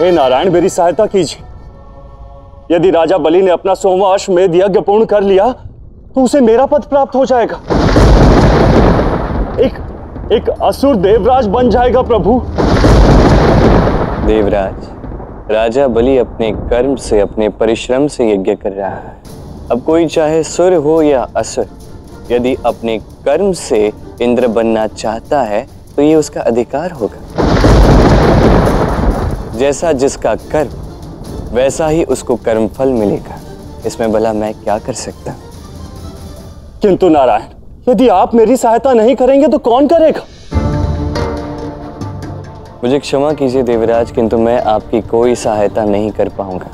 हे नारायण, मेरी सहायता कीजिए। यदि राजा बलि ने अपना 100वां अश्वमेध यज्ञ पूर्ण कर लिया तो उसे मेरा पद प्राप्त हो जाएगा। एक असुर देवराज बन जाएगा प्रभु। देवराज, राजा बलि अपने कर्म से, अपने परिश्रम से यज्ञ कर रहा है। अब कोई चाहे सुर हो या असुर, यदि अपने कर्म से इंद्र बनना चाहता है तो ये उसका अधिकार होगा। जैसा जिसका कर्म वैसा ही उसको कर्मफल मिलेगा। इसमें भला मैं क्या कर सकता? किंतु नारायण, यदि आप मेरी सहायता नहीं करेंगे तो कौन करेगा? मुझे क्षमा कीजिए देवराज, किंतु मैं आपकी कोई सहायता नहीं कर पाऊंगा।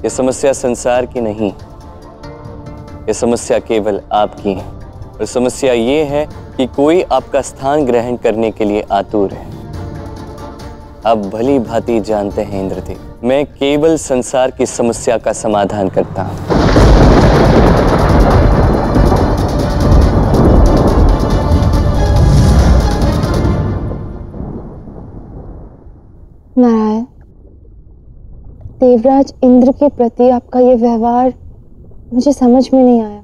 ये समस्या संसार की नहीं, ये समस्या केवल आपकी है। और समस्या ये है कि कोई आपका स्थान ग्रहण करने के लिए आतुर है। आप भली भांति जानते हैं इंद्रदेव, मैं केवल संसार की समस्या का समाधान करता हूं। नारायण, देवराज इंद्र के प्रति आपका ये व्यवहार मुझे समझ में नहीं आया।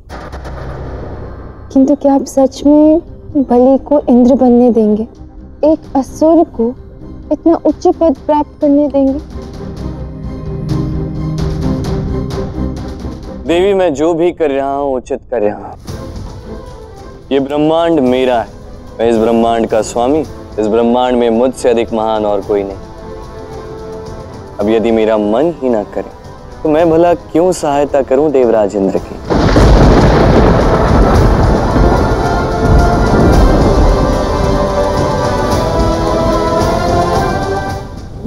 किंतु क्या आप सच में बलि को इंद्र बनने देंगे? एक असुर को इतना उच्च पद प्राप्त करने देंगे? देवी, मैं जो भी कर रहा हूं उचित कर रहा हूं। ये ब्रह्मांड मेरा है, मैं इस ब्रह्मांड का स्वामी। इस ब्रह्मांड में मुझसे अधिक महान और कोई नहीं। अब यदि मेरा मन ही ना करे तो मैं भला क्यों सहायता करूं देवराज इंद्र की?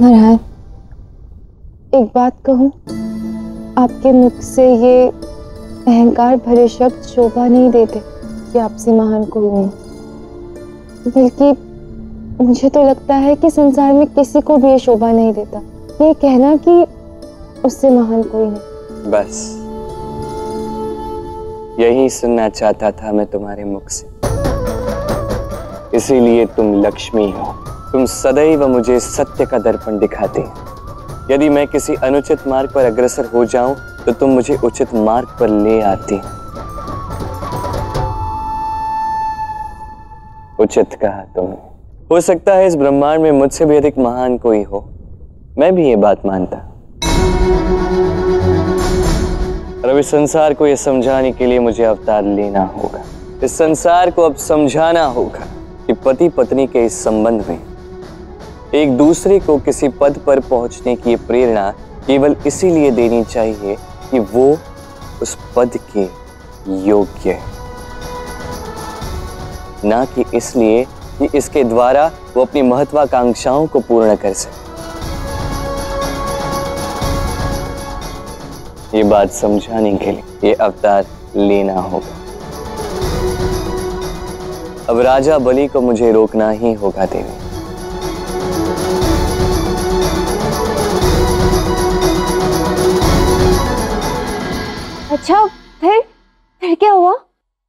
नारायण, एक बात कहूं, आपके मुख से ये अहंकार भरे शब्द शोभा नहीं देते कि आपसे महान कोई नहीं। बल्कि मुझे तो लगता है कि संसार में किसी को भी ये शोभा नहीं देता ये कहना कि उससे महान कोई नहीं। बस यही सुनना चाहता था मैं तुम्हारे मुख से। इसीलिए तुम लक्ष्मी हो। तुम सदैव मुझे सत्य का दर्पण दिखाते हो। यदि मैं किसी अनुचित मार्ग पर अग्रसर हो जाऊं तो तुम मुझे उचित मार्ग पर ले आती। उचित कहा तुमने। हो सकता है इस ब्रह्मांड में मुझसे भी अधिक महान कोई हो, मैं भी ये बात मानता। और अब इस संसार को यह समझाने के लिए मुझे अवतार लेना होगा। इस संसार को अब समझाना होगा कि पति पत्नी के इस संबंध में एक दूसरे को किसी पद पर पहुंचने की प्रेरणा केवल इसीलिए देनी चाहिए कि वो उस पद के योग्य है, ना कि इसलिए कि इसके द्वारा वो अपनी महत्वाकांक्षाओं को पूर्ण कर सके। ये बात समझाने के लिए ये अवतार लेना होगा। अब राजा बलि को मुझे रोकना ही होगा देवी। अच्छा, फिर क्या हुआ?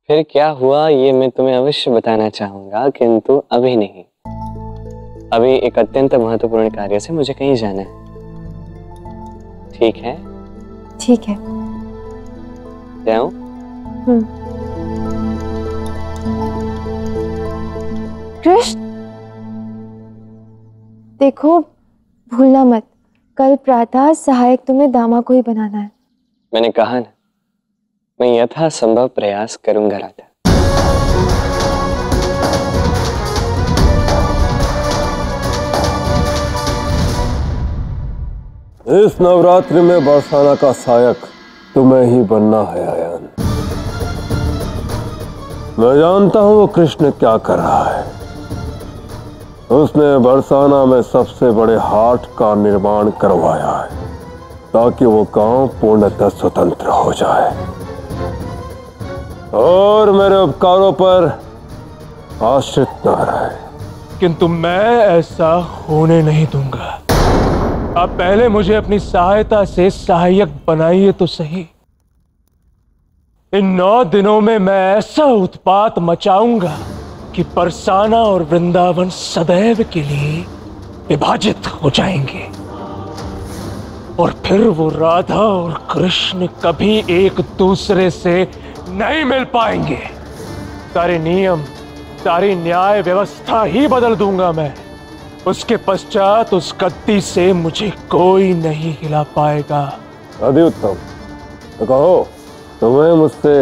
फिर क्या हुआ ये मैं तुम्हें अवश्य बताना चाहूंगा, किंतु अभी नहीं। अभी एक अत्यंत महत्वपूर्ण कार्य से मुझे कहीं जाना है। ठीक है? ठीक है। जाऊं? कृष्ण, देखो भूलना मत, कल प्रातः सहायक तुम्हें दामा को ही बनाना है। मैंने कहा ना, मैं यथासंभव प्रयास करूंगा राधा। इस नवरात्रि में बरसाना का सहायक तुम्हें ही बनना है आयन। मैं जानता हूं वो कृष्ण क्या कर रहा है। उसने बरसाना में सबसे बड़े हाट का निर्माण करवाया है ताकि वो गांव पूर्णतः स्वतंत्र हो जाए और मेरे उपकारों पर आश्रित न रहे। किंतु मैं ऐसा होने नहीं दूंगा। आप पहले मुझे अपनी सहायता से सहायक बनाइए तो सही। इन 9 दिनों में मैं ऐसा उत्पात मचाऊंगा कि बरसाना और वृंदावन सदैव के लिए विभाजित हो जाएंगे। और फिर वो राधा और कृष्ण कभी एक दूसरे से नहीं मिल पाएंगे। सारे नियम, सारी न्याय व्यवस्था ही बदल दूंगा मैं। उसके पश्चात उस गद्दी से मुझे कोई नहीं हिला पाएगा। अति उत्तम। तो कहो, तुम्हें मुझसे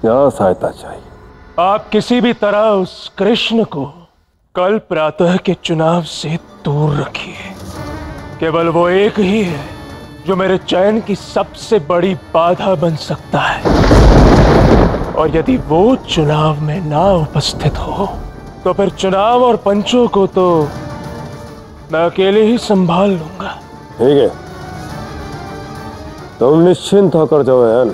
क्या सहायता चाहिए? आप किसी भी तरह उस कृष्ण को कल प्रातः के चुनाव से दूर रखिए। केवल वो एक ही है जो मेरे चयन की सबसे बड़ी बाधा बन सकता है, और यदि वो चुनाव में ना उपस्थित हो तो फिर चुनाव और पंचों को तो मैं अकेले ही संभाल लूंगा। ठीक है, तुम निश्चिंत होकर जाओ बहन।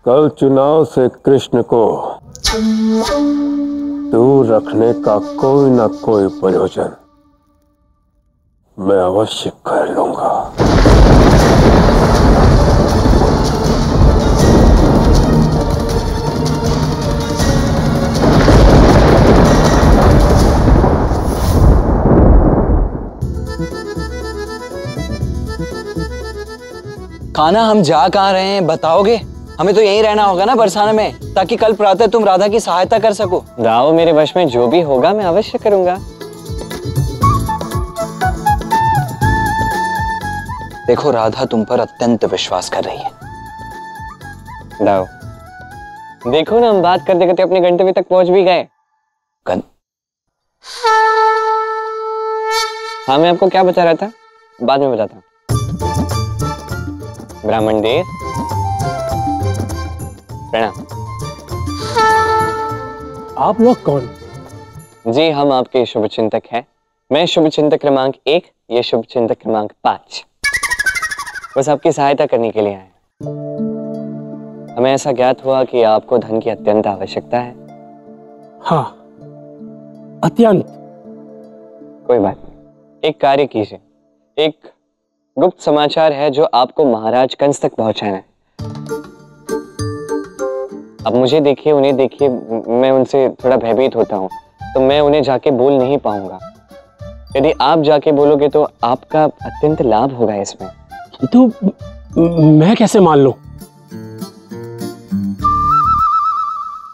कल चुनाव से कृष्ण को दूर रखने का कोई ना कोई प्रयोजन मैं अवश्य कर लूंगा। कान्हा, हम जा कहाँ रहे हैं बताओगे? हमें तो यहीं रहना होगा ना बरसाने में, ताकि कल प्रातः तुम राधा की सहायता कर सको। राव, मेरे वश में जो भी होगा मैं अवश्य करूंगा। देखो, राधा तुम पर अत्यंत विश्वास कर रही है। राव, देखो ना, हम बात करते करते अपने गंतव्य तक पहुंच भी गए। हाँ, मैं आपको क्या बता रहा था, बाद में बताता हूँ। ब्राह्मण देव, प्रणाम। आप लोग कौन? जी, हम आपके शुभ चिंतक हैं। मैं शुभ चिंतक क्रमांक 1, ये शुभ चिंतक क्रमांक 5। बस आपकी सहायता करने के लिए आए। हमें ऐसा ज्ञात हुआ कि आपको धन की अत्यंत आवश्यकता है। हाँ, अत्यंत। कोई बात नहीं, एक कार्य कीजिए। एक गुप्त समाचार है जो आपको महाराज कंस तक पहुंचाना है। अब मुझे देखिए, उन्हें देखिए, मैं उनसे थोड़ा भयभीत होता हूँ, तो मैं उन्हें जाके बोल नहीं पाऊंगा। यदि आप जाके बोलोगे तो आपका अत्यंत लाभ होगा इसमें। तो मैं कैसे मान लूं?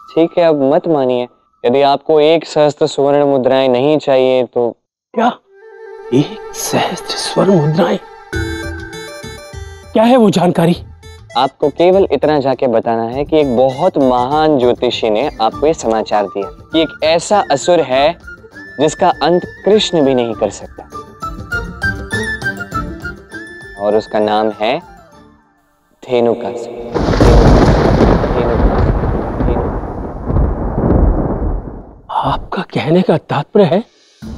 ठीक है, अब मत मानिए। यदि आपको 1 सहस्त्र स्वर्ण मुद्राएं नहीं चाहिए तो। क्या 1 सहस्त्र स्वर्ण मुद्राएं? क्या है वो जानकारी? आपको केवल इतना जाके बताना है कि एक बहुत महान ज्योतिषी ने आपको ये समाचार दिया कि एक ऐसा असुर है जिसका अंत कृष्ण भी नहीं कर सकता, और उसका नाम है धेनुकासुर। आपका कहने का तात्पर्य है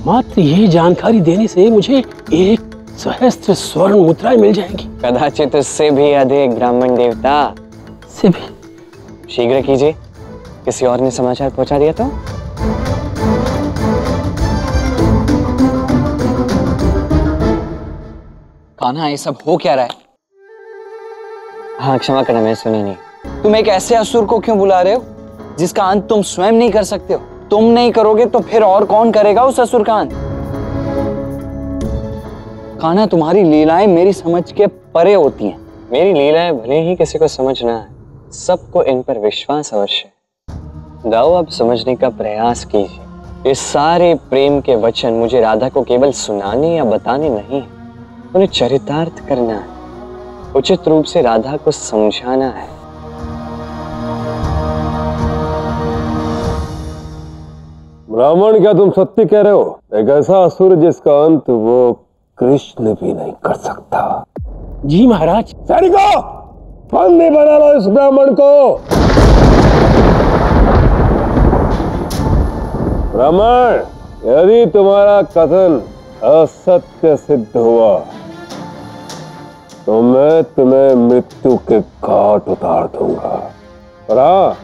मात्र ये जानकारी देने से मुझे 1 सहस्त्र स्वर्ण मुद्राएं मिल जाएंगी? कदाचित उससे भी अधिक, ब्राह्मण देवता। से भी? शीघ्र कीजिए, किसी और ने समाचार पहुंचा दिया तो। कान्हा, ये सब हो क्या रहा है? हाँ, क्षमा करना, मैं सुना नहीं। तुम एक ऐसे असुर को क्यों बुला रहे हो जिसका अंत तुम स्वयं नहीं कर सकते हो? तुम नहीं करोगे तो फिर और कौन करेगा उस असुर का अंत? कान्हा, तुम्हारी लीलाएं मेरी समझ के परे होती हैं। मेरी लीलाएं भले ही किसी को समझ ना आए, सबको इन पर विश्वास अवश्य है। दाऊ, आप समझने का प्रयास कीजिए। ये सारे प्रेम के वचन मुझे राधा को केवल सुनाने या बताने नहीं, उन्हें चरितार्थ करना है, उचित रूप से राधा को समझाना है। ब्राह्मण, क्या तुम सत्य कह रहे हो? एक ऐसा असुर जिसका अंत वो कृष्ण भी नहीं कर सकता। जी महाराज। सैनिकों, बंदी बना लो इस ब्राह्मण को। ब्राह्मण, यदि तुम्हारा कथन असत्य सिद्ध हुआ तो मैं तुम्हें मृत्यु के घाट उतार दूंगा, और हाँ,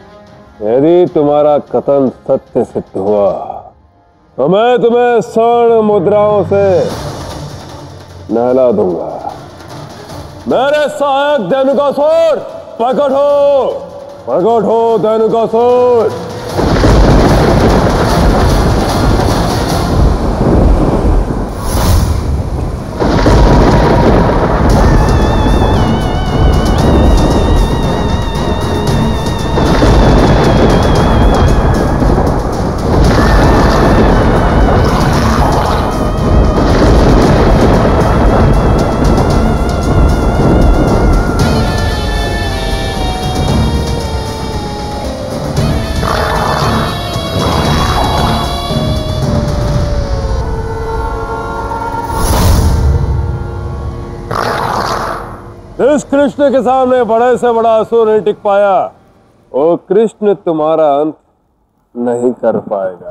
यदि तुम्हारा कथन सत्य सिद्ध हुआ तो मैं तुम्हें स्वर्ण मुद्राओं से नहला दूंगा। मेरे सहायक धेनुकासुर, प्रकट हो धेनुकासुर। जिस कृष्ण के सामने बड़े से बड़ा असुर नहीं टिक पाया, वो कृष्ण तुम्हारा अंत नहीं कर पाएगा।